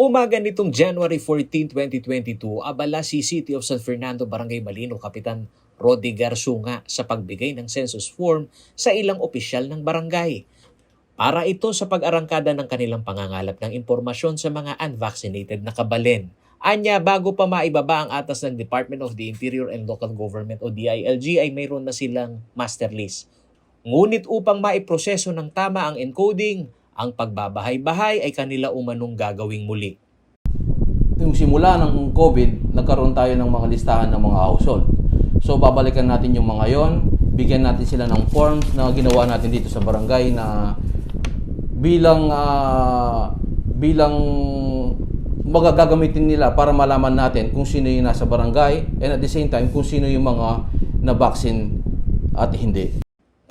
Umaga nitong January 14, 2022, abala si City of San Fernando, Barangay Malino, Kapitan Rody Garsunga sa pagbigay ng census form sa ilang opisyal ng barangay. Para ito sa pag-arangkada ng kanilang pangangalap ng impormasyon sa mga unvaccinated na kabalin. Anya, bago pa maibaba ang atas ng Department of the Interior and Local Government o DILG ay mayroon na silang master list. Ngunit upang maiproseso ng tama ang encoding, ang pagbabahay-bahay ay kanila umanong gagawing muli. Yung simula ng COVID, nagkaroon tayo ng mga listahan ng mga household. So babalikan natin yung mga yon, bigyan natin sila ng forms na ginawa natin dito sa barangay na bilang magagamitin nila para malaman natin kung sino yung nasa barangay and at the same time kung sino yung mga na-vaccine at hindi.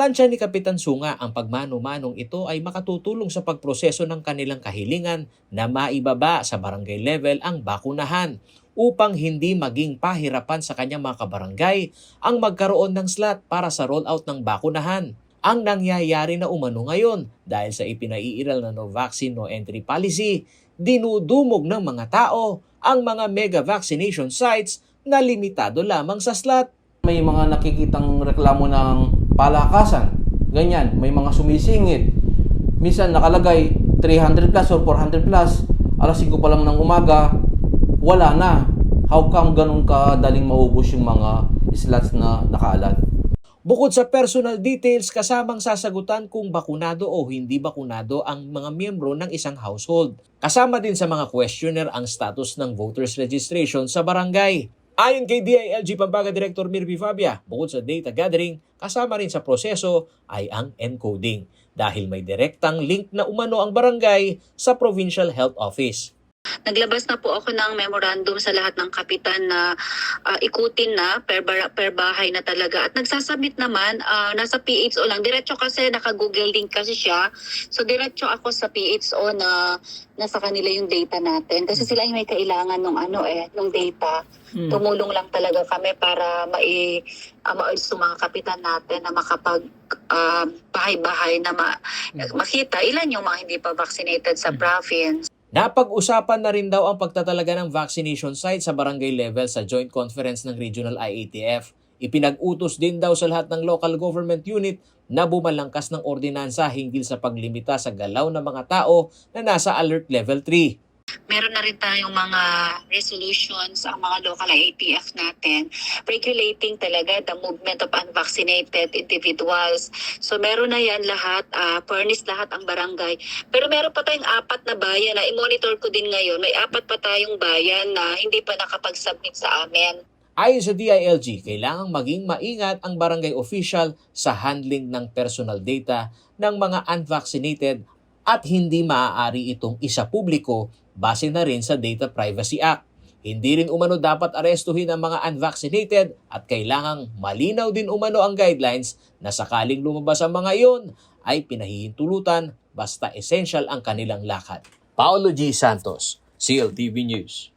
Tansya ni Kapitan Sunga, ang pagmano-manong ito ay makatutulong sa pagproseso ng kanilang kahilingan na maibaba sa barangay level ang bakunahan upang hindi maging pahirapan sa kanyang mga kabarangay ang magkaroon ng slot para sa rollout ng bakunahan. Ang nangyayari na umano ngayon dahil sa ipinaiiral na no vaccine no entry policy, dinudumog ng mga tao ang mga mega vaccination sites na limitado lamang sa slot. May mga nakikitang reklamo ng palakasan, ganyan, may mga sumisingit. Minsan nakalagay 300 plus or 400 plus, alas 5 pa lang ng umaga, wala na. How come ganun kadaling maubos yung mga slots na nakaalat? Bukod sa personal details, kasamang sasagutan kung bakunado o hindi bakunado ang mga miyembro ng isang household. Kasama din sa mga questionnaire ang status ng voters registration sa barangay. Ayon kay DILG Pampanga Director Mirby Fabia, bukod sa data gathering, kasama rin sa proseso ay ang encoding dahil may direktang link na umano ang barangay sa Provincial Health Office. Naglabas na po ako ng memorandum sa lahat ng kapitan na ikutin na per bahay na talaga. At nagsasubmit naman, nasa PHO lang. Diretso kasi naka-Google link kasi siya. So diretso ako sa PHO na nasa kanila yung data natin. Kasi sila yung may kailangan ng data. Tumulong lang talaga kami para ma-urge sa mga kapitan natin na makapag bahay-bahay na makita ilan yung mga hindi pa vaccinated sa province. Napag-usapan na rin daw ang pagtatalaga ng vaccination site sa barangay level sa joint conference ng Regional IATF. Ipinag-utos din daw sa lahat ng local government unit na bumalangkas ng ordinansa hinggil sa paglimita sa galaw ng mga tao na nasa alert level 3. Meron na rin tayong mga resolutions ang mga local IATF natin regulating talaga the movement of unvaccinated individuals. So meron na yan lahat, furnished lahat ang barangay. Pero meron pa tayong 4 na bayan na i-monitor ko din ngayon. May 4 pa tayong bayan na hindi pa nakapag-submit sa amin. Ayon sa DILG, kailangang maging maingat ang barangay official sa handling ng personal data ng mga unvaccinated at hindi maaari itong isa publiko base na rin sa Data Privacy Act. Hindi rin umano dapat arestuhin ang mga unvaccinated at kailangang malinaw din umano ang guidelines na sakaling lumabas ang mga iyon ay pinahihintulutan basta essential ang kanilang lakad. Paolo G. Santos, CLTV News.